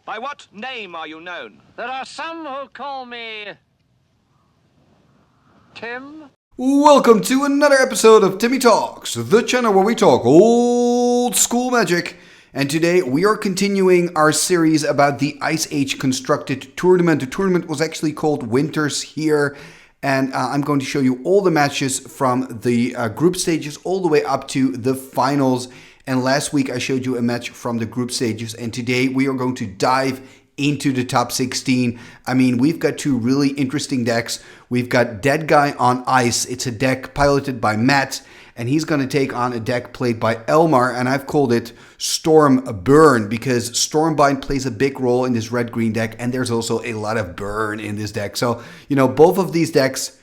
By what name are you known? There are some who call me Tim. Welcome to another episode of Timmy Talks, the channel where we talk old school Magic. And today we are continuing our series about the Ice Age constructed tournament. The tournament was actually called Winters here. And I'm going to show you all the matches from the group stages all the way up to the finals. And last week I showed you a match from the group stages. And today we are going to dive into the top 16. I mean, we've got two really interesting decks. We've got Dead Guy on Ice. It's a deck piloted by Matt, and he's going to take on a deck played by Elmar, and I've called it Storm Burn because Stormbind plays a big role in this red-green deck, and there's also a lot of burn in this deck. So, you know, both of these decks,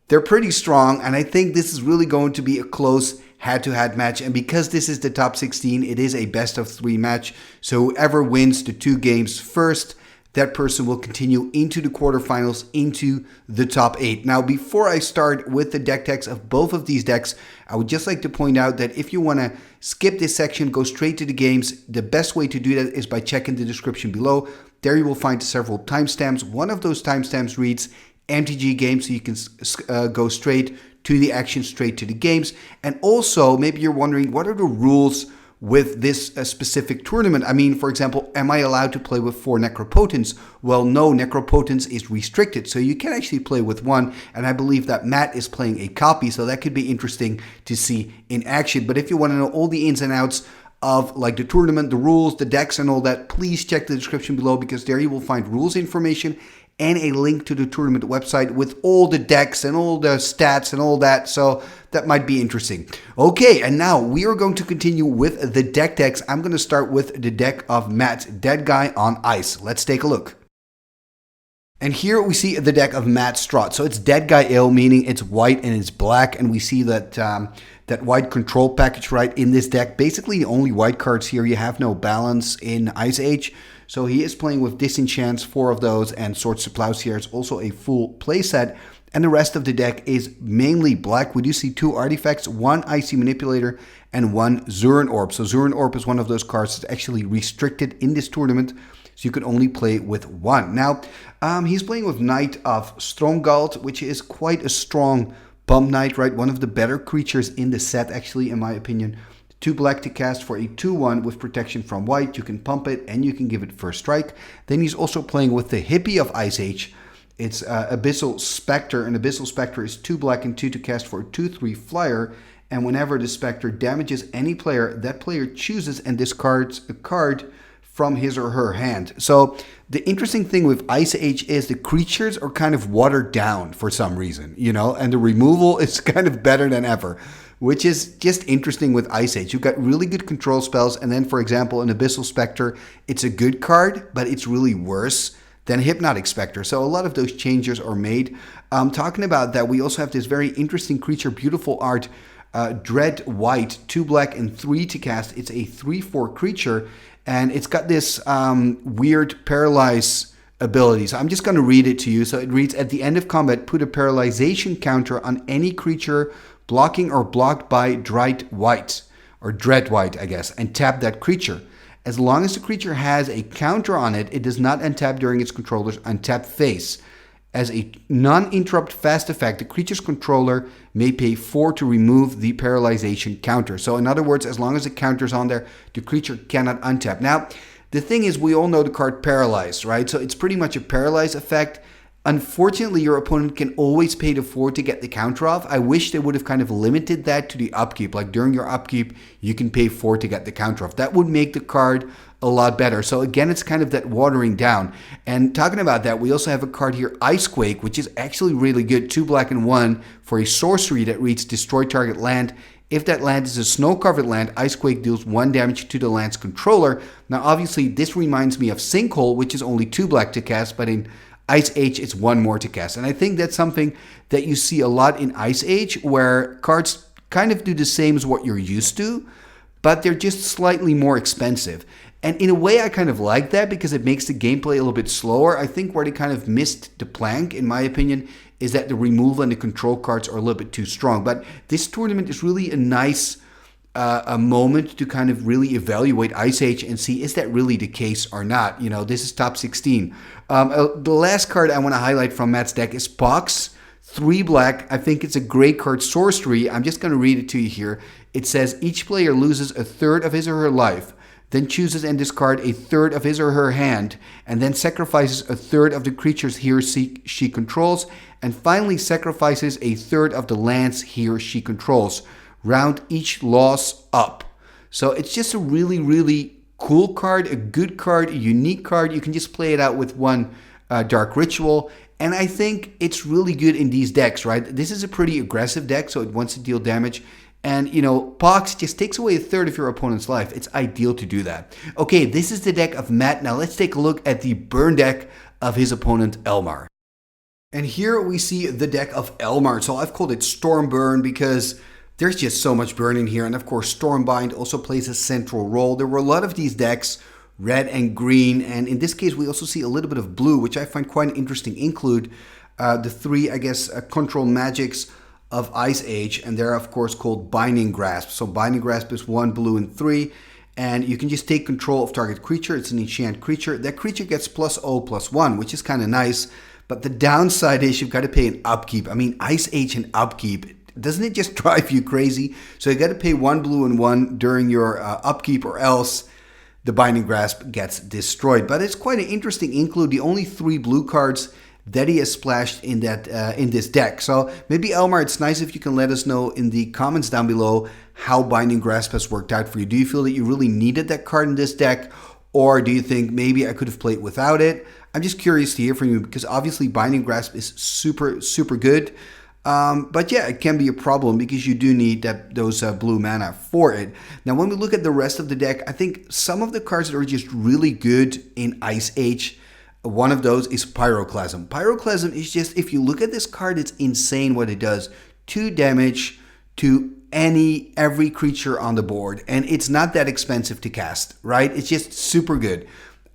they're pretty strong, and I think this is really going to be a close head-to-head match. And because this is the top 16, it is a best-of-3 match. So whoever wins the 2 games first, that person will continue into the quarterfinals, into the top 8. Now, before I start with the deck techs of both of these decks, I would just like to point out that if you want to skip this section, go straight to the games, the best way to do that is by checking the description below. There you will find several timestamps. One of those timestamps reads MTG Games, so you can go straight to the action, straight to the games. And also, maybe you're wondering, what are the rules with this specific tournament? I mean, for example, am I allowed to play with 4 Necropotents? Well, no, Necropotents is restricted, so you can actually play with 1, and I believe that Matt is playing a copy, so that could be interesting to see in action. But if you want to know all the ins and outs of like the tournament, the rules, the decks and all that, please check the description below, because there you will find rules information and a link to the tournament website with all the decks and all the stats and all that. So that might be interesting. Okay, and now we are going to continue with the deck techs. I'm going to start with the deck of Matt's Dead Guy on Ice. Let's take a look. And here we see the deck of Matt Strahd. So it's Dead Guy Ale, meaning it's white and it's black. And we see that that white control package right in this deck. Basically, the only white cards here. You have no balance in Ice Age. So he is playing with Disenchants, 4 of those, and Swords to Plowshares, also a full playset. And the rest of the deck is mainly black. We do see 2 artifacts, 1 Icy Manipulator and 1 Zuran Orb. So Zuran Orb is one of those cards that's actually restricted in this tournament, so you can only play with 1. Now, he's playing with Knight of Stromgald, which is quite a strong Pump Knight, right? One of the better creatures in the set, actually, in my opinion. 2 black to cast for a 2/1 with protection from white. You can pump it and you can give it first strike. Then he's also playing with the Hippie of Ice Age. It's Abyssal Spectre, and Abyssal Spectre is 2 black and 2 to cast for a 2/3 flyer. And whenever the Spectre damages any player, that player chooses and discards a card from his or her hand. So the interesting thing with Ice Age is the creatures are kind of watered down for some reason, you know, and the removal is kind of better than ever, which is just interesting with Ice Age. You've got really good control spells, and then, for example, an Abyssal Spectre, it's a good card, but it's really worse than Hypnotic Spectre. So a lot of those changes are made. Talking about that, we also have this very interesting creature, beautiful art, Dread White, 2 black and 3 to cast. It's a 3/4 creature, and it's got this weird paralyze ability. So I'm just going to read it to you. So it reads, at the end of combat, put a paralyzation counter on any creature blocking or blocked by Dread White, or Dread White, I guess, and tap that creature. As long as the creature has a counter on it, it does not untap during its controller's untap phase. As a non-interrupt fast effect, the creature's controller may pay 4 to remove the paralyzation counter. So in other words, as long as the counter's on there, the creature cannot untap. Now, the thing is, we all know the card Paralyzed, right? So it's pretty much a paralyze effect. Unfortunately, your opponent can always pay the 4 to get the counter off. I wish they would have kind of limited that to the upkeep. Like during your upkeep, you can pay 4 to get the counter off. That would make the card a lot better. So again, it's kind of that watering down. And talking about that, we also have a card here, Icequake, which is actually really good. 2 black and 1 for a sorcery that reads destroy target land. If that land is a snow-covered land, Icequake deals 1 damage to the land's controller. Now, obviously, this reminds me of Sinkhole, which is only 2 black to cast, but in Ice Age, it's 1 more to cast. And I think that's something that you see a lot in Ice Age, where cards kind of do the same as what you're used to, but they're just slightly more expensive. And in a way, I kind of like that because it makes the gameplay a little bit slower. I think where they kind of missed the plank, in my opinion, is that the removal and the control cards are a little bit too strong. But this tournament is really a nice a moment to kind of really evaluate Ice Age and see, is that really the case or not? You know, this is top 16. The last card I want to highlight from Matt's deck is Pox. 3 black. I think it's a great card, Sorcery. I'm just going to read it to you here. It says each player loses a third of his or her life, then chooses and discard a third of his or her hand, and then sacrifices a third of the creatures he or she controls, and finally sacrifices a third of the lands he or she controls. Round each loss up. So it's just a really, really cool card, a good card, a unique card. You can just play it out with one Dark Ritual. And I think it's really good in these decks, right? This is a pretty aggressive deck, so it wants to deal damage. And, you know, Pox just takes away a third of your opponent's life. It's ideal to do that. Okay, this is the deck of Matt. Now let's take a look at the burn deck of his opponent, Elmar. And here we see the deck of Elmar. So I've called it Storm Burn because there's just so much burn in here. And of course, Stormbind also plays a central role. There were a lot of these decks, red and green, and in this case we also see a little bit of blue, which I find quite interesting. Include the 3, I guess, control magics of Ice Age, and they're of course called Binding Grasp. So Binding Grasp is 1 blue and 3, and you can just take control of target creature. It's an enchant creature. That creature gets +0/+1, which is kind of nice, but the downside is you've got to pay an upkeep. I mean, Ice Age and upkeep, doesn't it just drive you crazy? So you got to pay 1 blue and 1 during your upkeep, or else the Binding Grasp gets destroyed. But it's quite an interesting include. The only 3 blue cards that he has splashed in that in this deck. So maybe, Elmar, it's nice if you can let us know in the comments down below how Binding Grasp has worked out for you. Do you feel that you really needed that card in this deck, or do you think maybe I could have played without it? I'm just curious to hear from you, because obviously Binding Grasp is super, super good. But yeah, it can be a problem because you do need those blue mana for it. Now, when we look at the rest of the deck, I think some of the cards that are just really good in Ice Age, one of those is Pyroclasm. Pyroclasm is just, if you look at this card, it's insane what it does. 2 damage to every creature on the board, and it's not that expensive to cast, right? It's just super good.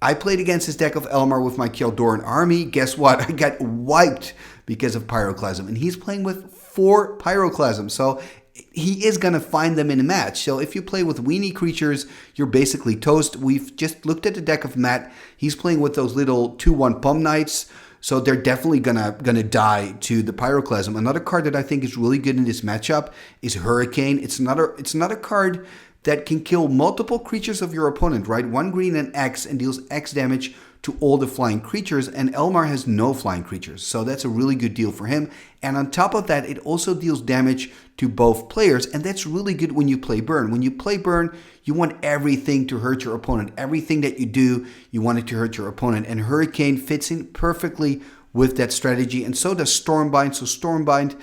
I played against this deck of Elmar with my Kjeldoran army. Guess what? I got wiped because of Pyroclasm, and he's playing with 4 Pyroclasm, so he is going to find them in a match. So if you play with weenie creatures, you're basically toast. We've just looked at the deck of Matt. He's playing with those little 2/1 Pum Knights, so they're definitely gonna die to the Pyroclasm. Another card that I think is really good in this matchup is Hurricane. It's not a card that can kill multiple creatures of your opponent, right? 1 green and X, and deals X damage to all the flying creatures, and Elmar has no flying creatures, so that's a really good deal for him. And on top of that, it also deals damage to both players, and that's really good when you play Burn. When you play Burn, you want everything to hurt your opponent. Everything that you do, you want it to hurt your opponent, and Hurricane fits in perfectly with that strategy, and so does Stormbind. So Stormbind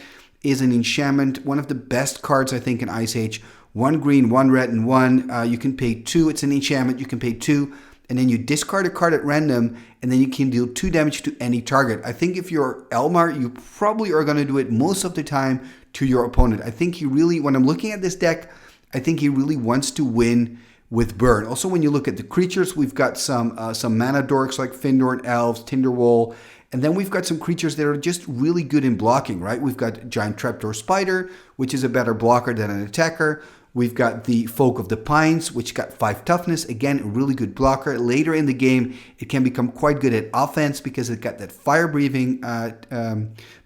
is an enchantment, one of the best cards, I think, in Ice Age. 1 green, 1 red, and 1. You can pay 2. It's an enchantment. You can pay 2. And then you discard a card at random, and then you can deal 2 damage to any target. I think if you're Elmar, you probably are going to do it most of the time to your opponent. I think he really, when I'm looking at this deck, I think he really wants to win with Burn. Also, when you look at the creatures, we've got some mana dorks like Findorn Elves, Tinderwall, and then we've got some creatures that are just really good in blocking, right? We've got Giant Trapdoor Spider, which is a better blocker than an attacker. We've got the Folk of the Pines, which got 5 toughness. Again, a really good blocker. Later in the game, it can become quite good at offense because it got that fire-breathing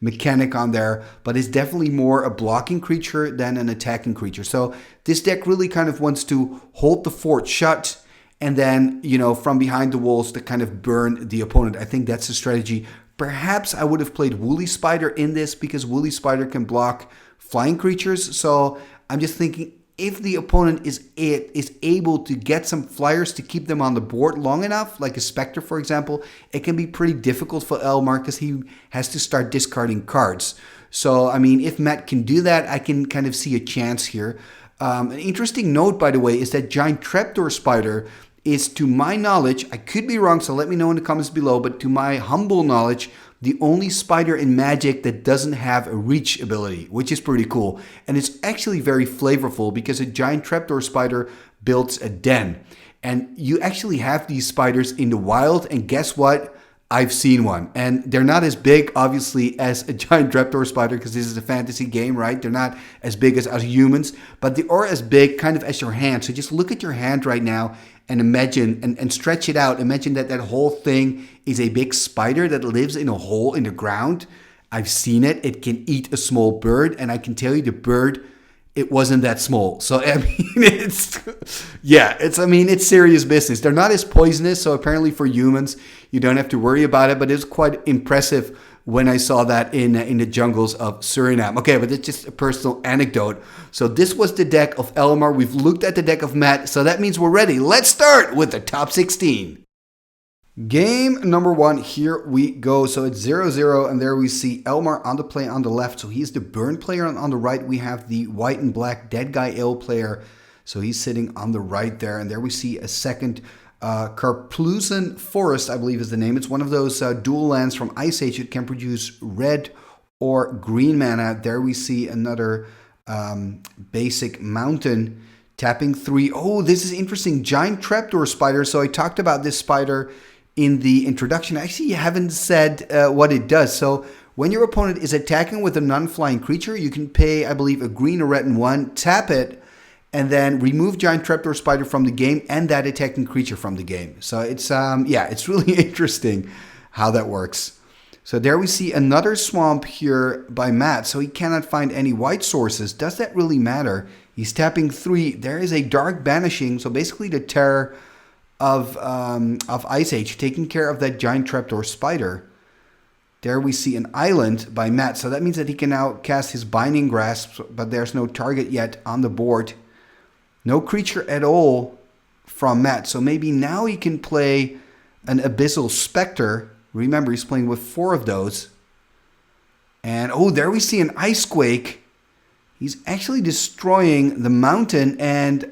mechanic on there. But it's definitely more a blocking creature than an attacking creature. So this deck really kind of wants to hold the fort shut, and then, you know, from behind the walls to kind of burn the opponent. I think that's the strategy. Perhaps I would have played Woolly Spider in this because Woolly Spider can block flying creatures. So I'm just thinking, if the opponent is able to get some flyers to keep them on the board long enough, like a Spectre, for example, it can be pretty difficult for Elmar because he has to start discarding cards. So, I mean, if Matt can do that, I can kind of see a chance here. An interesting note, by the way, is that Giant Trapdoor Spider is, to my knowledge, I could be wrong, so let me know in the comments below, but to my humble knowledge, the only spider in Magic that doesn't have a reach ability, which is pretty cool. And it's actually very flavorful because a Giant Trapdoor Spider builds a den. And you actually have these spiders in the wild, and guess what? I've seen one. And they're not as big, obviously, as a giant trapdoor spider, because this is a fantasy game, right? They're not as big as us humans, but they are as big kind of as your hand. So just look at your hand right now and imagine, and stretch it out. Imagine that whole thing is a big spider that lives in a hole in the ground. I've seen it. It can eat a small bird, and I can tell you the bird, it wasn't that small. So, I mean, it's serious business. They're not as poisonous, so apparently for humans, you don't have to worry about it, but it's quite impressive when I saw that in the jungles of Suriname. Okay, but it's just a personal anecdote. So this was the deck of Elmar. We've looked at the deck of Matt, so that means we're ready. Let's start with the top 16. Game number 1, here we go. So it's 0-0, and there we see Elmar on the play on the left. So he's the burn player. On the right, we have the white and black dead guy ill player. So he's sitting on the right there. And there we see a second Karplusen Forest, I believe is the name. It's one of those dual lands from Ice Age. It can produce red or green mana. There we see another basic mountain. Tapping 3. Oh, this is interesting. Giant trapdoor spider. So I talked about this spider in the introduction. Actually, you haven't said what it does. So when your opponent is attacking with a non-flying creature, you can pay, I believe, a green, a red, and 1, tap it, and then remove giant trapdoor spider from the game and that attacking creature from the game. So it's it's really interesting how that works. So there we see another swamp here by Matt. So he cannot find any white sources. Does that really matter? He's tapping 3. There is a dark banishing. So basically the terror of Ice Age, taking care of that giant trapdoor spider. There we see an island by Matt. So that means that he can now cast his Binding Grasp, but there's no target yet on the board. No creature at all from Matt. So maybe now he can play an Abyssal Spectre. Remember, he's playing with 4 of those. And, oh, there we see an Icequake. He's actually destroying the mountain. And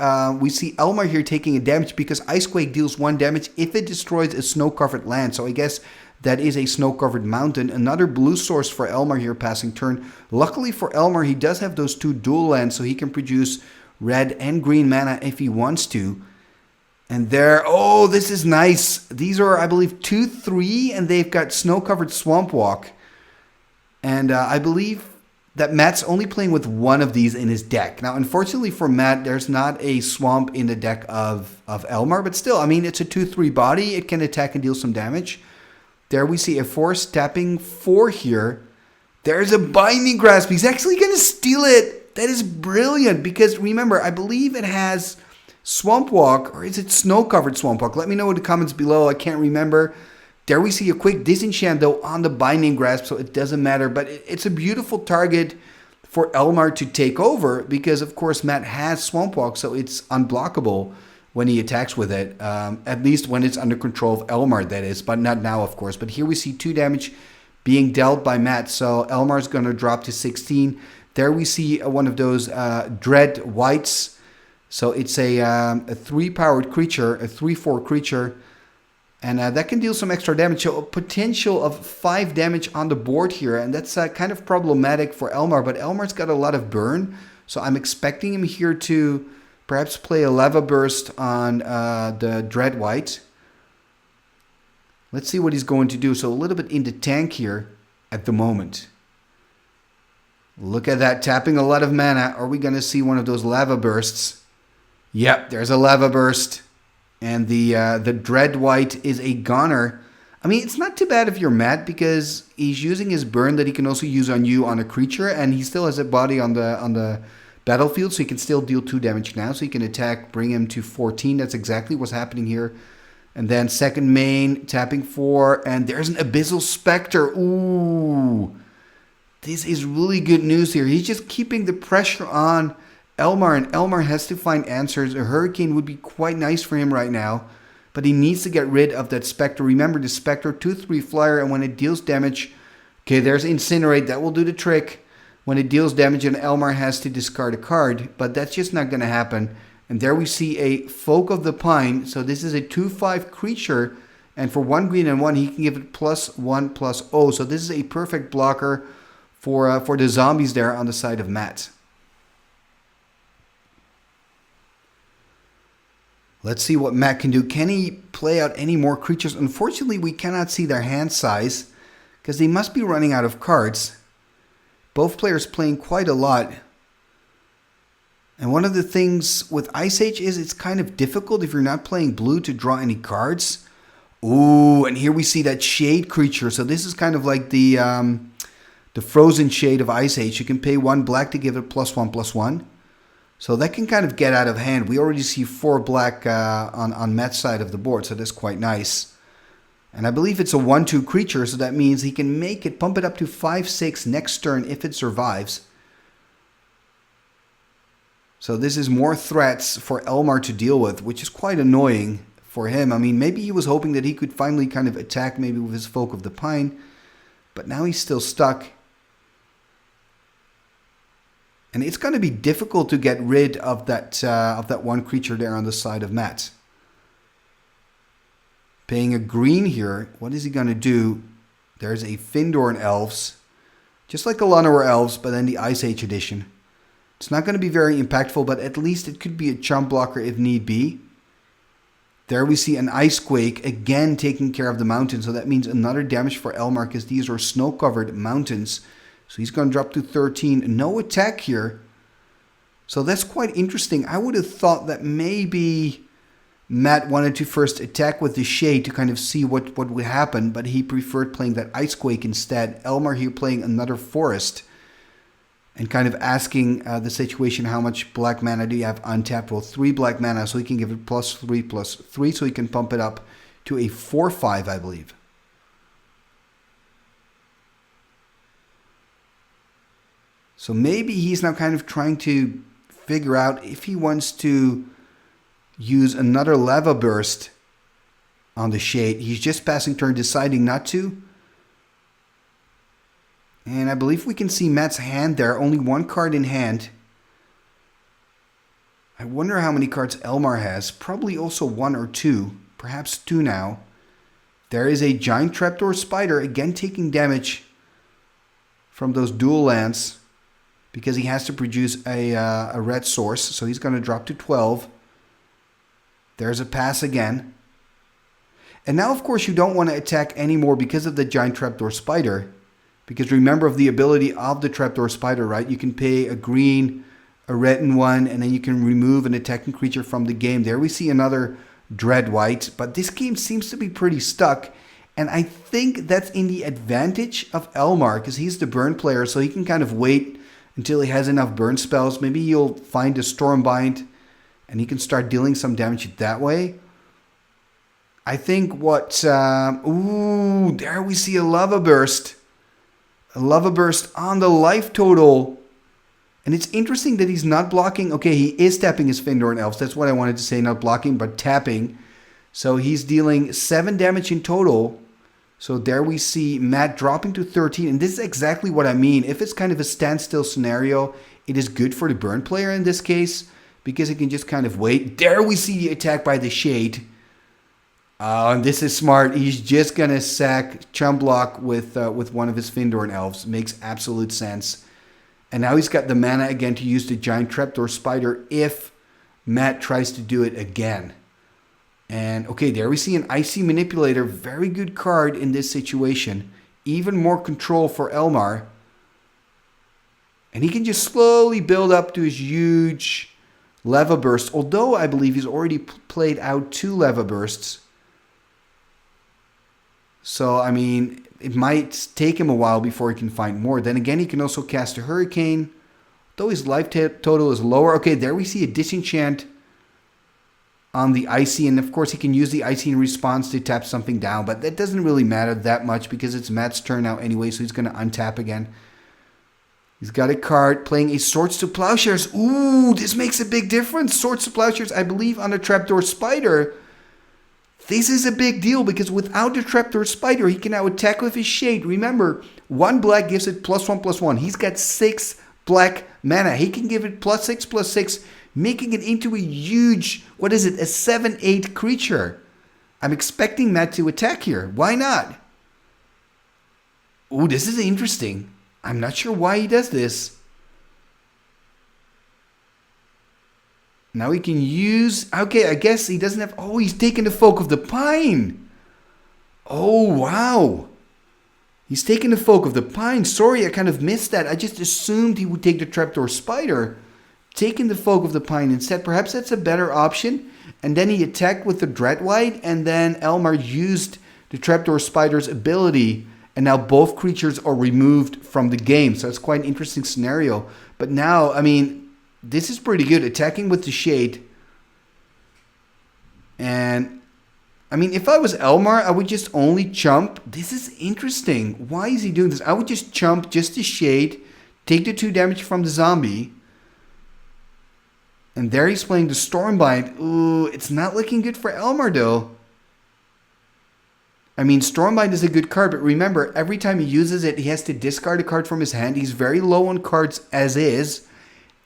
we see Elmar here taking a damage because Icequake deals 1 damage if it destroys a snow-covered land. So I guess that is a snow-covered mountain. Another blue source for Elmar here passing turn. Luckily for Elmar, he does have those 2 dual lands, so he can produce red and green mana if he wants to. And there, oh, this is nice. These are, I believe, 2/3, and they've got snow-covered Swamp Walk. And I believe that Matt's only playing with 1 of these in his deck. Now, unfortunately for Matt, there's not a swamp in the deck of Elmar, but still, I mean, it's a 2/3 body. It can attack and deal some damage. There we see a forest tapping 4 here. There's a Binding Grasp. He's actually going to steal it. That is brilliant because, remember, I believe it has Swamp Walk, or is it Snow-Covered Swamp Walk? Let me know in the comments below. I can't remember. There we see a quick disenchant, though, on the Binding Grasp, so it doesn't matter. But it's a beautiful target for Elmar to take over because, of course, Matt has Swamp Walk, so it's unblockable when he attacks with it. At least when it's under control of Elmar, that is. But not now, of course. But here we see 2 damage being dealt by Matt, so Elmar's going to drop to 16. There we see one of those Dread Whites. So it's a 3-powered creature, a 3/4 creature. And that can deal some extra damage. So a potential of 5 damage on the board here. And that's kind of problematic for Elmar. But Elmar's got a lot of burn. So I'm expecting him here to perhaps play a Lava Burst on the Dread White. Let's see what he's going to do. So a little bit in the tank here at the moment. Look at that, tapping a lot of mana. Are we going to see one of those Lava Bursts? Yep, there's a Lava Burst. And the Dread White is a goner. I mean, it's not too bad if you're Matt because he's using his burn that he can also use on you on a creature. And he still has a body on the battlefield, so he can still deal 2 damage now. So he can attack, bring him to 14. That's exactly what's happening here. And then second main, tapping 4. And there's an Abyssal Spectre. Ooh. This is really good news here. He's just keeping the pressure on Elmar, and Elmar has to find answers. A Hurricane would be quite nice for him right now, but he needs to get rid of that Spectre. Remember, the Spectre, 2/3 flyer, and when it deals damage, okay, there's Incinerate. That will do the trick. When it deals damage, and Elmar has to discard a card, but that's just not going to happen. And there we see a Folk of the Pine. So this is a 2/5 creature, and for 1 green and 1, he can give it +1/+0. So this is a perfect blocker for the zombies there on the side of Matt. Let's see what Matt can do. Can he play out any more creatures? Unfortunately, we cannot see their hand size because they must be running out of cards. Both players playing quite a lot. And one of the things with Ice Age is it's kind of difficult if you're not playing blue to draw any cards. Ooh, and here we see that shade creature. So this is kind of like the frozen shade of Ice Age. You can pay 1 black to give it +1/+1. So that can kind of get out of hand. We already see 4 black on Matt's side of the board, so that's quite nice. And I believe it's a 1/2 creature, so that means he can make it, pump it up to 5/6 next turn if it survives. So this is more threats for Elmar to deal with, which is quite annoying for him. I mean, maybe he was hoping that he could finally kind of attack maybe with his Folk of the Pine, but now he's still stuck. And it's going to be difficult to get rid of that one creature there on the side of Matt. Paying a green here, what is he going to do? There's a Findorn Elves, just like the Llanowar Elves, but then the Ice Age edition. It's not going to be very impactful, but at least it could be a chump blocker if need be. There we see an Icequake, again taking care of the mountain. So that means another damage for Elmar, because these are snow-covered mountains. So he's going to drop to 13. No attack here. So that's quite interesting. I would have thought that maybe Matt wanted to first attack with the Shade to kind of see what would happen, but he preferred playing that Icequake instead. Elmar here playing another Forest. And kind of asking the situation, how much black mana do you have untapped? Well, 3 black mana, so he can give it +3/+3, so he can pump it up to a 4/5, I believe. So maybe he's now kind of trying to figure out if he wants to use another Lava Burst on the Shade. He's just passing turn, deciding not to. And I believe we can see Matt's hand there. Only 1 card in hand. I wonder how many cards Elmar has. Probably also 1 or 2. Perhaps 2 now. There is a Giant Trapdoor Spider. Again taking damage from those dual lands. Because he has to produce a red source. So he's going to drop to 12. There's a pass again. And now of course you don't want to attack anymore because of the Giant Trapdoor Spider. Because remember of the ability of the Trapdoor Spider, right? You can pay a green, a red and 1, and then you can remove an attacking creature from the game. There we see another Dread White, but this game seems to be pretty stuck. And I think that's in the advantage of Elmar, because he's the burn player, so he can kind of wait until he has enough burn spells. Maybe he'll find a Stormbind, and he can start dealing some damage that way. I think what... ooh, there we see a Lava Burst. A Lava Burst on the life total. And it's interesting that he's not blocking. Okay, he is tapping his Findorn Elves. That's what I wanted to say. Not blocking, but tapping. So he's dealing 7 damage in total. So there we see Matt dropping to 13. And this is exactly what I mean. If it's kind of a standstill scenario, it is good for the burn player in this case. Because he can just kind of wait. There we see the attack by the Shade. And this is smart. He's just going to sack Chump Block with one of his Findorn Elves. Makes absolute sense. And now he's got the mana again to use the Giant Trapdoor Spider if Matt tries to do it again. And okay, there we see an Icy Manipulator. Very good card in this situation. Even more control for Elmar. And he can just slowly build up to his huge Lava Burst. Although I believe he's already played out 2 Lava Bursts. So, I mean, it might take him a while before he can find more. Then again, he can also cast a Hurricane. Though his life total is lower. Okay, there we see a Disenchant on the Icy. And of course, he can use the Icy in response to tap something down. But that doesn't really matter that much because it's Matt's turn now anyway. So he's going to untap again. He's got a card playing a Swords to Plowshares. Ooh, this makes a big difference. Swords to Plowshares, I believe, on a Trapdoor Spider. This is a big deal because without the Trapdoor Spider, he can now attack with his Shade. Remember, 1 black gives it +1/+1. He's got 6 black mana. He can give it +6/+6, making it into a huge, what is it, a 7/8 creature. I'm expecting Matt to attack here. Why not? Ooh, this is interesting. I'm not sure why he does this. Now he can use... Okay, I guess he doesn't have... Oh, he's taking the Folk of the Pine. Oh, wow. He's taking the Folk of the Pine. Sorry, I kind of missed that. I just assumed he would take the Trapdoor Spider. Taking the Folk of the Pine instead. Perhaps that's a better option. And then he attacked with the Dreadwhite. And then Elmar used the Trapdoor Spider's ability. And now both creatures are removed from the game. So it's quite an interesting scenario. But now, I mean... This is pretty good. Attacking with the Shade. And, I mean, if I was Elmar, I would just only chump. This is interesting. Why is he doing this? I would just chump just the Shade. Take the 2 damage from the zombie. And there he's playing the Stormbind. Ooh, it's not looking good for Elmar, though. I mean, Stormbind is a good card, but remember, every time he uses it, he has to discard a card from his hand. He's very low on cards as is.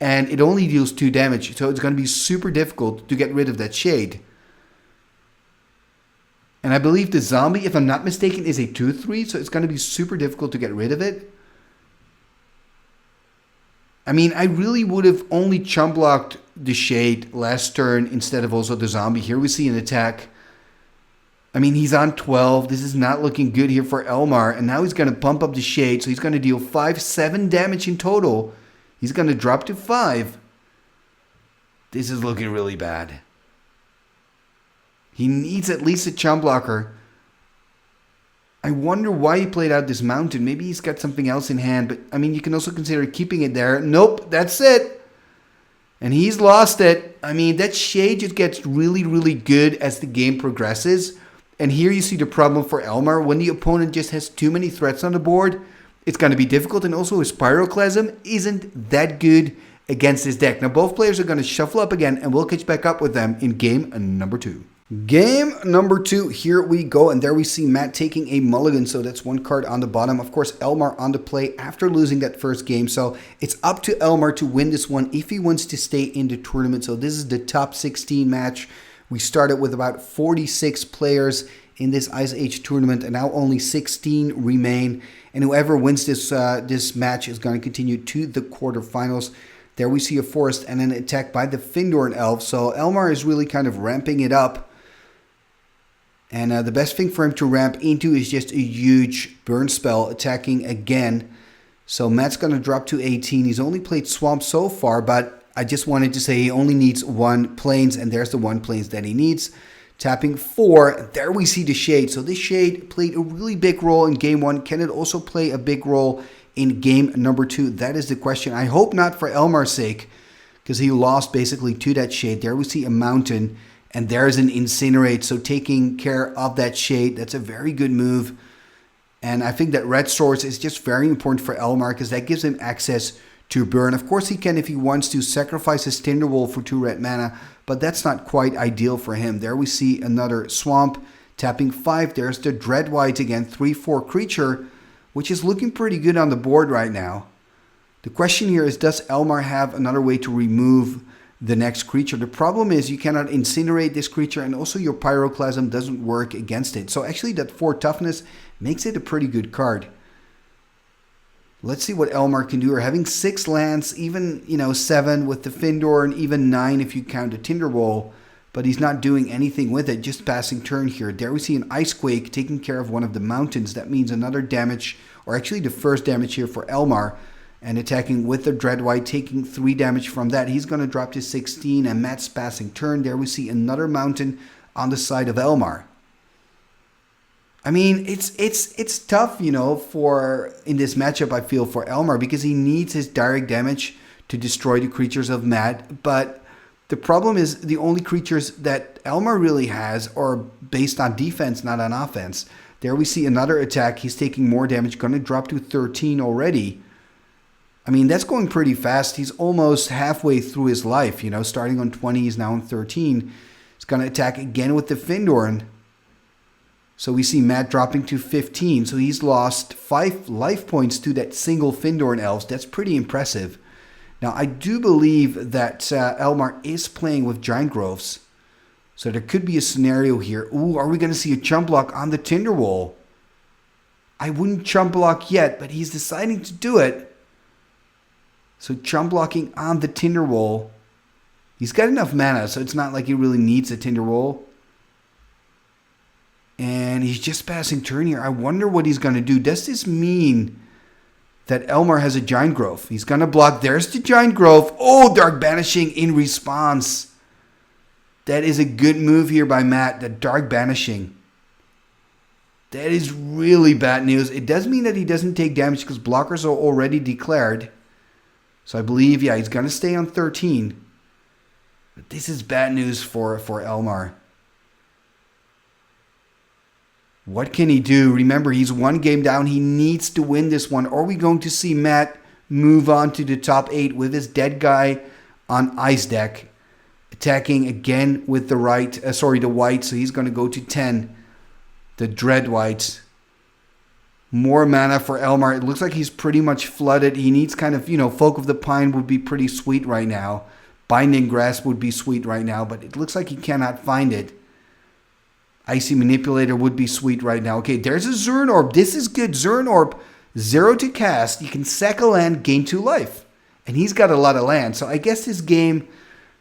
And it only deals 2 damage. So it's going to be super difficult to get rid of that Shade. And I believe the zombie, if I'm not mistaken, is a 2/3. So it's going to be super difficult to get rid of it. I mean, I really would have only chump blocked the Shade last turn instead of also the zombie. Here we see an attack. I mean, he's on 12. This is not looking good here for Elmar. And now he's going to pump up the Shade. So he's going to deal 7 damage in total. He's going to drop to 5. This is looking really bad. He needs at least a chump blocker. I wonder why he played out this mountain. Maybe he's got something else in hand. But, I mean, you can also consider keeping it there. Nope, that's it. And he's lost it. I mean, that Shade just gets really, really good as the game progresses. And here you see the problem for Elmar. When the opponent just has too many threats on the board... It's going to be difficult, and also his Pyroclasm isn't that good against this deck. Now, both players are going to shuffle up again, and we'll catch back up with them in game number 2. Game number 2, here we go, and there we see Matt taking a mulligan, so that's 1 card on the bottom. Of course, Elmar on the play after losing that first game, so it's up to Elmar to win this one if he wants to stay in the tournament. So this is the top 16 match. We started with about 46 players in this Ice Age tournament, and now only 16 remain. And whoever wins this match is going to continue to the quarterfinals. There we see a forest and an attack by the Findorn Elf. So Elmar is really kind of ramping it up. And the best thing for him to ramp into is just a huge burn spell attacking again. So Matt's going to drop to 18. He's only played Swamp so far, but I just wanted to say he only needs 1 Plains, and there's the 1 Plains that he needs. Tapping 4, there we see the Shade. So this Shade played a really big role in game 1. Can it also play a big role in game number 2? That is the question. I hope not for Elmar's sake, because he lost basically to that Shade. There we see a mountain, and there's an Incinerate. So taking care of that Shade, that's a very good move. And I think that Red Source is just very important for Elmar, because that gives him access to burn. Of course, he can, if he wants to, sacrifice his Tinderwolf for 2 red mana, but that's not quite ideal for him. There we see another Swamp. Tapping 5, there's the Dreadwhite again, 3/4 creature, which is looking pretty good on the board right now. The question here is, does Elmar have another way to remove the next creature? The problem is you cannot incinerate this creature, and also your Pyroclasm doesn't work against it. So actually that 4 toughness makes it a pretty good card. Let's see what Elmar can do. We're having 6 lands, even 7 with the Findor, and even 9 if you count a Tinderwall. But he's not doing anything with it, just passing turn here. There we see an Icequake taking care of one of the mountains. That means another damage, or actually the first damage here for Elmar. And attacking with the Dreadwhite, taking 3 damage from that. He's going to drop to 16, and Matt's passing turn. There we see another mountain on the side of Elmar. I mean, it's tough, for in this matchup, I feel, for Elmar, because he needs his direct damage to destroy the creatures of Matt. But the problem is the only creatures that Elmar really has are based on defense, not on offense. There we see another attack. He's taking more damage, going to drop to 13 already. I mean, that's going pretty fast. He's almost halfway through his life, starting on 20, he's now on 13. He's going to attack again with the Findorn. So we see Matt dropping to 15. So he's lost 5 life points to that single Findorn Elves. That's pretty impressive. Now, I do believe that Elmar is playing with Giant Groves. So there could be a scenario here. Ooh, are we going to see a chump block on the Tinderwall? I wouldn't chump block yet, but he's deciding to do it. So chump blocking on the Tinderwall. He's got enough mana, so it's not like he really needs a Tinderwall. And he's just passing turn here. I wonder what he's going to do. Does this mean that Elmar has a Giant Growth? He's going to block. There's the Giant Growth. Oh, Dark Banishing in response. That is a good move here by Matt, the Dark Banishing. That is really bad news. It does mean that he doesn't take damage because blockers are already declared. So I believe, yeah, he's going to stay on 13. But this is bad news for Elmar. What can he do? Remember, he's one game down. He needs to win this one. Are we going to see Matt move on to the top 8 with his dead guy on Ice deck? Attacking again with the the white. So he's going to go to 10. The Dread White. More mana for Elmar. It looks like he's pretty much flooded. He needs kind of, Folk of the Pine would be pretty sweet right now. Binding Grasp would be sweet right now, but it looks like he cannot find it. Icy Manipulator would be sweet right now. Okay, there's a Zern Orb. This is good. Zern Orb, 0 to cast. You can sack a land, gain 2 life. And he's got a lot of land. So I guess this game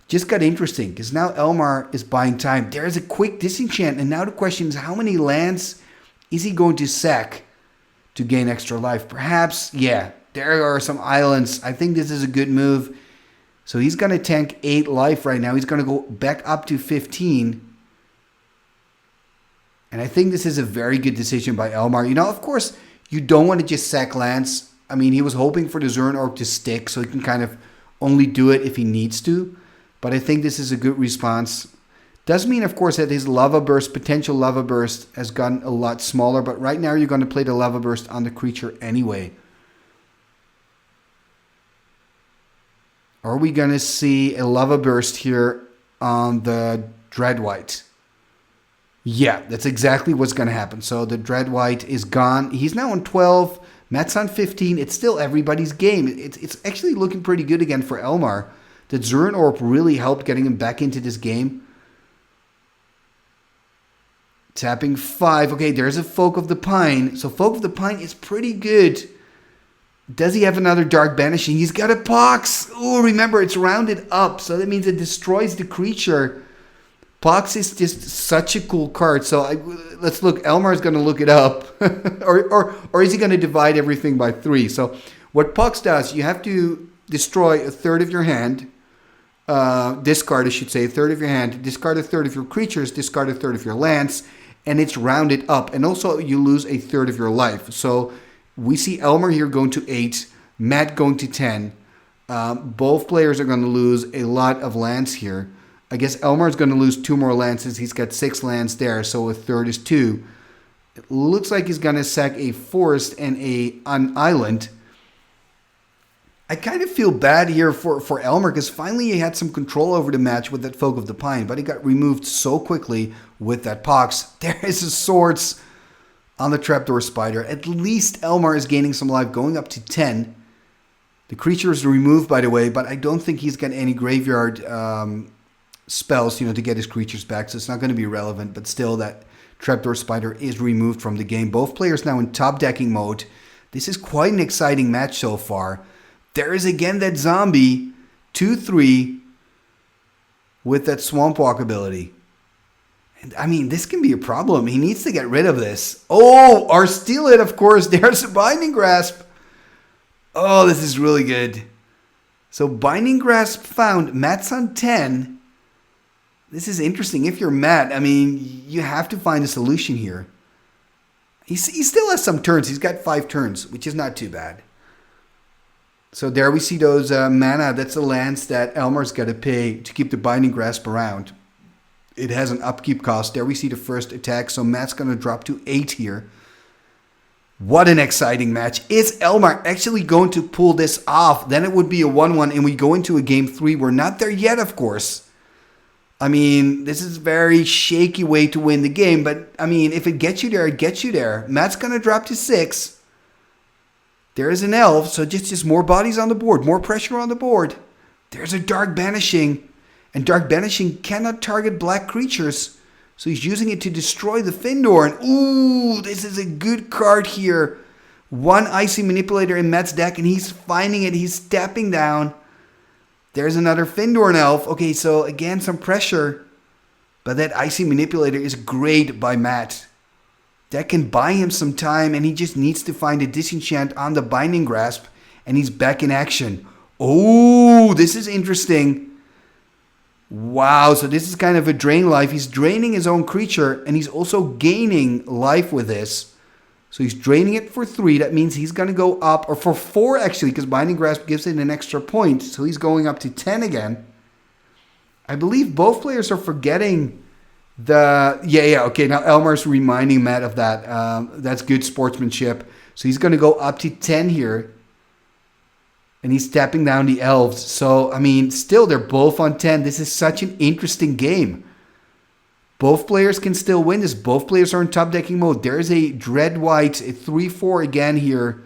just got interesting because now Elmar is buying time. There's a quick disenchant. And now the question is, how many lands is he going to sack to gain extra life? Perhaps, yeah, there are some islands. I think this is a good move. So he's going to tank 8 life right now. He's going to go back up to 15. And I think this is a very good decision by Elmar. Of course, you don't want to just sack lands. I mean, he was hoping for the Zern Orb to stick, so he can kind of only do it if he needs to. But I think this is a good response. Does mean, of course, that his Lava Burst, potential Lava Burst, has gotten a lot smaller. But right now, you're going to play the Lava Burst on the creature anyway. Are we going to see a Lava Burst here on the Dread White? Yeah, that's exactly what's going to happen. So the Dread White is gone. He's now on 12. Matt's on 15. It's still everybody's game. It's actually looking pretty good again for Elmar. The Zern Orb really helped getting him back into this game. Tapping 5. Okay, there's a Folk of the Pine. So Folk of the Pine is pretty good. Does he have another Dark Banishing? He's got a Pox. Oh, remember, it's rounded up. So that means it destroys the creature. Pox is just such a cool card. So let's look. Elmar is going to look it up. or is he going to divide everything by 3? So what Pox does, you have to destroy a third of your hand. Discard, I should say, a third of your hand. Discard a third of your creatures. Discard a third of your lands. And it's rounded up. And also you lose a third of your life. So we see Elmar here going to 8. Matt going to 10. Both players are going to lose a lot of lands here. I guess Elmar's going to lose 2 more lands since he's got 6 lands there, so a third is 2. It looks like he's going to sack a forest and an island. I kind of feel bad here for Elmar because finally he had some control over the match with that Folk of the Pine, but he got removed so quickly with that Pox. There is a Swords on the Trapdoor Spider. At least Elmar is gaining some life, going up to 10. The creature is removed, by the way, but I don't think he's got any graveyard spells, to get his creatures back, so it's not going to be relevant, but still that Trapdoor Spider is removed from the game. Both players now in top decking mode. This is quite an exciting match so far. There is again that zombie, 2/3, with that Swamp Walk ability. And I mean, this can be a problem. He needs to get rid of this. Oh, our Steal It, of course. There's a Binding Grasp. Oh, this is really good. So Binding Grasp found. Matt's on 10. This is interesting. If you're Matt, I mean, you have to find a solution here. He still has some turns. He's got 5 turns, which is not too bad. So there we see those mana. That's the lands that Elmar's got to pay to keep the Binding Grasp around. It has an upkeep cost. There we see the first attack. So Matt's going to drop to 8 here. What an exciting match. Is Elmar actually going to pull this off? Then it would be a 1-1 and we go into a game 3. We're not there yet, of course. I mean, this is a very shaky way to win the game. But, I mean, if it gets you there, it gets you there. Matt's going to drop to 6. There is an elf, so just more bodies on the board. More pressure on the board. There's a Dark Banishing. And Dark Banishing cannot target black creatures. So he's using it to destroy the Findor. And ooh, this is a good card here. 1 Icy Manipulator in Matt's deck, and he's finding it. He's stepping down. There's another Findorn Elf. Okay, so again, some pressure. But that Icy Manipulator is great by Matt. That can buy him some time, and he just needs to find a disenchant on the Binding Grasp, and he's back in action. Oh, this is interesting. Wow, so this is kind of a drain life. He's draining his own creature, and he's also gaining life with this. So he's draining it for 3. That means he's going to go up, or for 4 actually, because Binding Grasp gives it an extra point. So he's going up to 10 again. I believe both players are forgetting the... Yeah, okay, now Elmar's reminding Matt of that. That's good sportsmanship. So he's going to go up to 10 here. And he's tapping down the elves. So, I mean, still, they're both on 10. This is such an interesting game. Both players can still win this. Both players are in top decking mode. There's a Dread White, a 3-4 again here.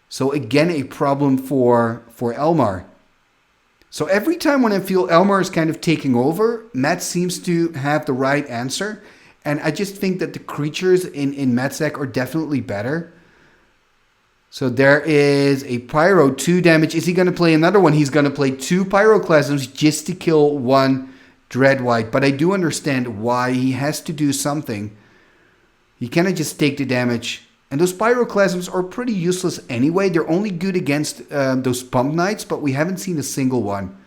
So, again, a problem for Elmar. So, every time when I feel Elmar is kind of taking over, Matt seems to have the right answer. And I just think that the creatures in Matt's deck are definitely better. So there is a Pyro, 2 damage. Is he going to play another one? He's going to play 2 Pyroclasms just to kill 1 Dread White. But I do understand why he has to do something. He cannot just take the damage. And those Pyroclasms are pretty useless anyway. They're only good against those Pump Knights, but we haven't seen a single one.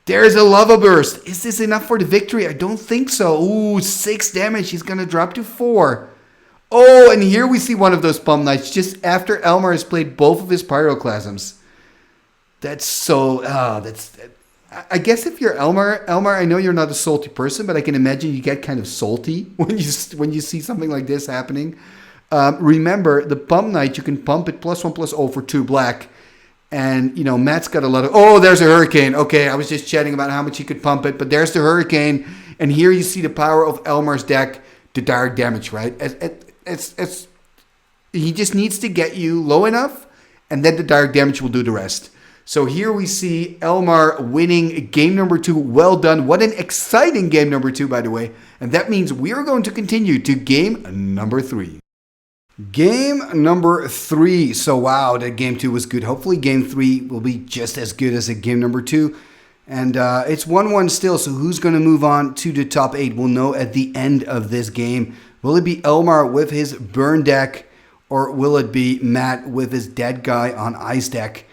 There's a Lava Burst. Is this enough for the victory? I don't think so. Ooh, 6 damage. He's going to drop to 4. Oh, and here we see one of those Pump Knights just after Elmar has played both of his Pyroclasms. That's so... I guess if you're Elmar, I know you're not a salty person, but I can imagine you get kind of salty when you see something like this happening. Remember, the Pump Knight, you can pump it +1/+0 for 2 black. And, you know, Matt's got a lot of... Oh, there's a Hurricane. Okay, I was just chatting about how much he could pump it, but there's the Hurricane. And here you see the power of Elmar's deck, the direct damage, right? He just needs to get you low enough, and then the direct damage will do the rest. So here we see Elmar winning game number 2. Well done. What an exciting game number 2, by the way. And that means we are going to continue to game number 3. Game number 3. So wow, that game 2 was good. Hopefully game 3 will be just as good as game number 2. And it's 1-1 still, so who's going to move on to the top 8? We'll know at the end of this game. Will it be Elmar with his burn deck, or will it be Matt with his dead guy on ice deck?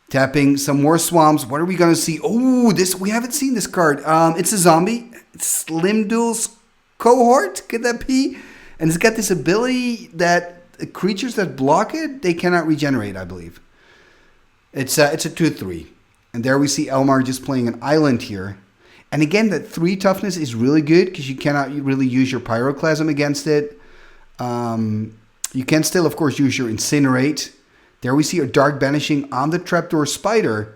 Tapping some more swamps. What are we going to see? Oh, we haven't seen this card. It's a zombie. It's Slimduel's Cohort. Could that be? And it's got this ability that creatures that block it, they cannot regenerate, I believe. It's a 2/3. And there we see Elmar just playing an island here. And again, that 3 toughness is really good because you cannot really use your Pyroclasm against it. You can still, of course, use your Incinerate. There we see a Dark Banishing on the Trapdoor Spider.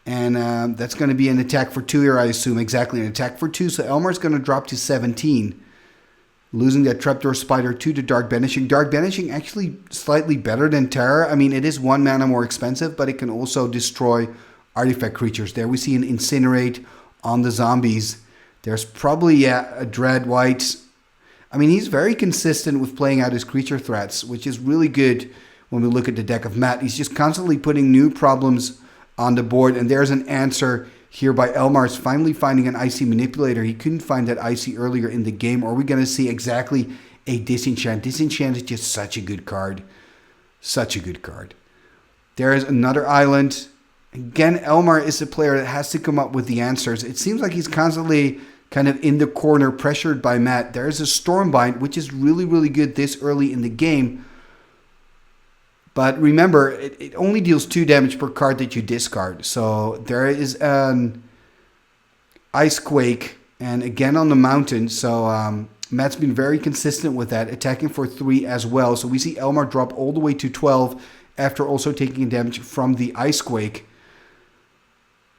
And that's going to be an attack for 2 here, I assume. Exactly, an attack for 2. So Elmar's going to drop to 17. Losing that Trapdoor Spider to the Dark Banishing. Dark Banishing actually slightly better than Terror. I mean, it is 1 mana more expensive, but it can also destroy artifact creatures. There we see an Incinerate on the zombies. There's probably a Dread White. I mean, he's very consistent with playing out his creature threats, which is really good when we look at the deck of Matt. He's just constantly putting new problems on the board, and there's an answer here by Elmar's finally finding an Icy Manipulator. He couldn't find that Icy earlier in the game. Are we going to see exactly a Disenchant? Disenchant is just such a good card. Such a good card. There is another island. Again, Elmar is a player that has to come up with the answers. It seems like he's constantly kind of in the corner, pressured by Matt. There is a Stormbind, which is really, really good this early in the game. But remember, it only deals 2 damage per card that you discard. So there is an Icequake, and again on the mountain. So Matt's been very consistent with that, attacking for 3 as well. So we see Elmar drop all the way to 12 after also taking damage from the Icequake.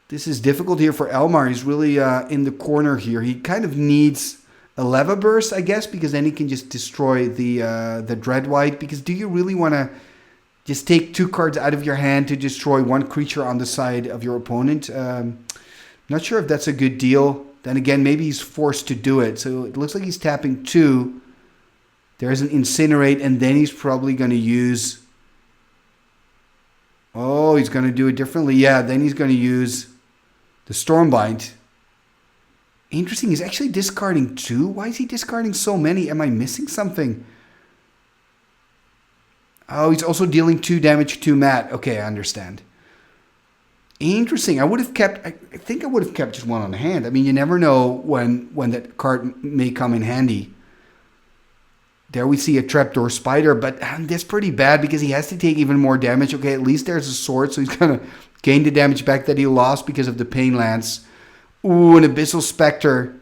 This is difficult here for Elmar. He's really in the corner here. He kind of needs a Lava Burst, I guess, because then he can just destroy the Dread White. Because do you really want to just take 2 cards out of your hand to destroy 1 creature on the side of your opponent? Not sure if that's a good deal. Then again, maybe he's forced to do it. So it looks like he's tapping 2. There's an Incinerate, and then he's probably going to use Oh, he's going to do it differently. Yeah, then he's going to use the Stormbind. Interesting. He's actually discarding 2. Why is he discarding so many? Am I missing something? Oh, he's also dealing 2 damage to Matt. Okay, I understand. Interesting. I think I would have kept just 1 on hand. I mean, you never know when that card may come in handy. There we see a Trapdoor Spider, but that's pretty bad because he has to take even more damage. Okay, at least there's a sword, so he's going to gain the damage back that he lost because of the Pain Lance. Ooh, an Abyssal Spectre.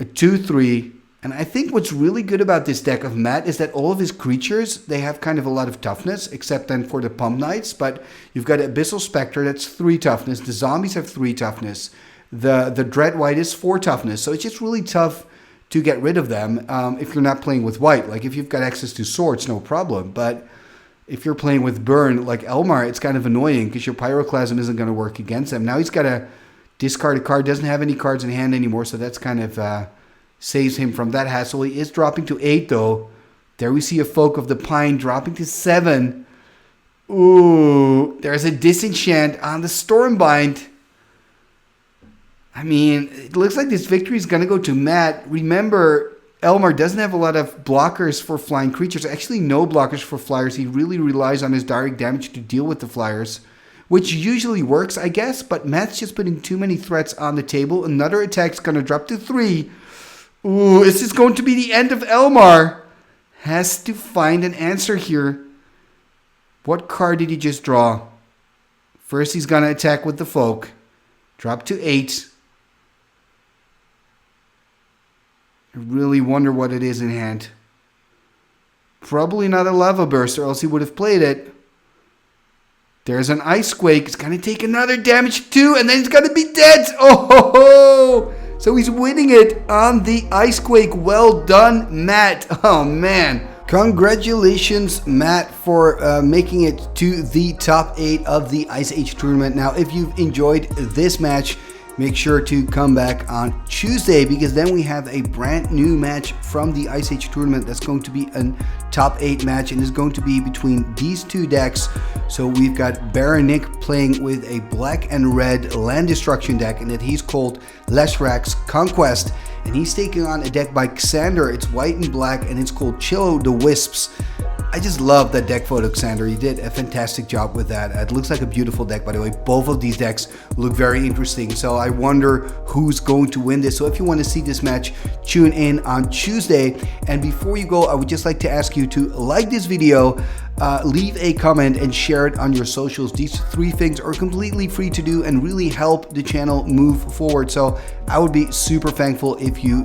A 2/3. And I think what's really good about this deck of Matt is that all of his creatures, they have kind of a lot of toughness, except then for the Pump Knights. But you've got Abyssal Spectre, that's 3 toughness. The zombies have 3 toughness. The Dread White is 4 toughness. So it's just really tough to get rid of them if you're not playing with white. Like if you've got access to swords, no problem. But if you're playing with burn like Elmar, it's kind of annoying because your Pyroclasm isn't going to work against him. Now he's got to discard a card, doesn't have any cards in hand anymore, so that's kind of saves him from that hassle. He is dropping to 8 though. There we see a Folk of the Pine dropping to 7. Ooh, there's a Disenchant on the Stormbind. I mean, it looks like this victory is going to go to Matt. Remember, Elmar doesn't have a lot of blockers for flying creatures. Actually, no blockers for flyers. He really relies on his direct damage to deal with the flyers, which usually works, I guess. But Matt's just putting too many threats on the table. Another attack's going to drop to 3. Ooh, is this going to be the end of Elmar? Has to find an answer here. What card did he just draw? First, he's going to attack with the Folk. Drop to 8. I really wonder what it is in hand. Probably not a Lava Burst, or else he would have played it. There's an Ice Quake. It's going to take another damage too, and then it's going to be dead. Oh, ho, ho. So he's winning it on the Ice Quake. Well done, Matt. Oh, man. Congratulations, Matt, for making it to the top 8 of the Ice Age tournament. Now, if you've enjoyed this match, make sure to come back on Tuesday because then we have a brand new match from the Ice Age tournament that's going to be a top 8 match and is going to be between these 2 decks. So we've got Baron Nick playing with a black and red land destruction deck, and that he's called Leshrak's Conquest. And he's taking on a deck by Xander. It's white and black, and it's called Chillo the Wisps. I just love that deck photo, Xander. You did a fantastic job with that. It looks like a beautiful deck, by the way. Both of these decks look very interesting. So I wonder who's going to win this. So if you want to see this match, tune in on Tuesday. And before you go, I would just like to ask you to like this video, leave a comment, and share it on your socials. These 3 things are completely free to do and really help the channel move forward. So I would be super thankful if you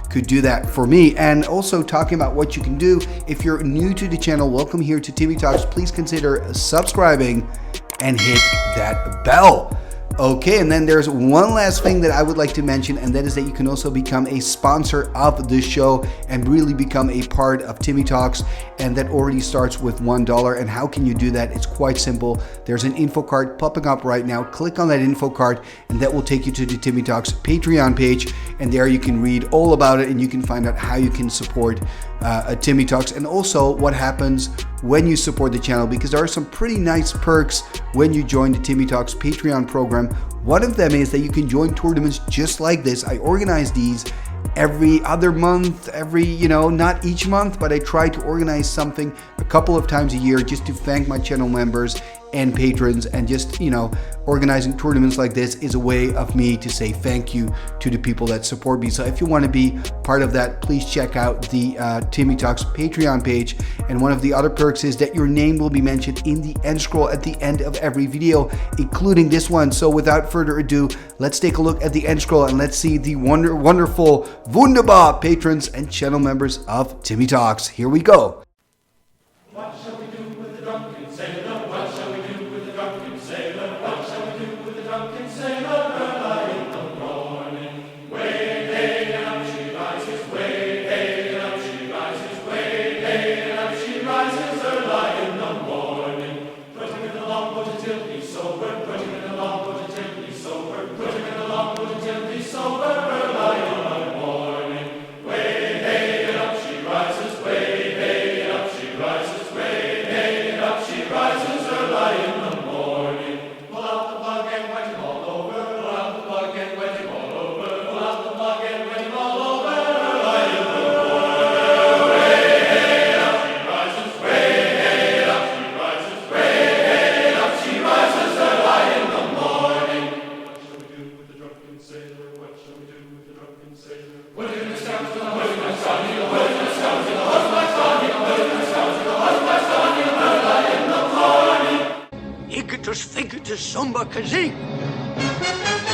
could do that for me. And also talking about what you can do, if you're new to the channel, welcome here to Timmy Talks. Please consider subscribing and hit that bell. Okay, and then there's one last thing that I would like to mention, and that is that you can also become a sponsor of the show and really become a part of Timmy Talks, and that already starts with $1. And how can you do that? It's quite simple. There's an info card popping up right now. Click on that info card, and that will take you to the Timmy Talks Patreon page, and there you can read all about it, and you can find out how you can support Timmy Talks, and also what happens when you support the channel, because there are some pretty nice perks when you join the Timmy Talks Patreon program. One of them is that you can join tournaments just like this. I organize these every other month, not each month, but I try to organize something a couple of times a year just to thank my channel members and patrons, and just, organizing tournaments like this is a way of me to say thank you to the people that support me. So if you want to be part of that, please check out the Timmy Talks Patreon page. And one of the other perks is that your name will be mentioned in the end scroll at the end of every video, including this one. So without further ado, let's take a look at the end scroll and let's see the wonderful, wunderbar patrons and channel members of Timmy Talks. Here we go. What shall we do with the drunken sailor? What shall we do with the drunken sailor? What shall we do with the drunken sailor? Early in the morning, way hey and up she rises, way hey and up she rises, way hey and up she rises. Early in the morning, put him in the longboat until he's sober. Put him in the longboat until he's sober. Put him in the longboat until he's sober. Early in the morning, way hey and up she rises, way hey. to think it is somber kazee.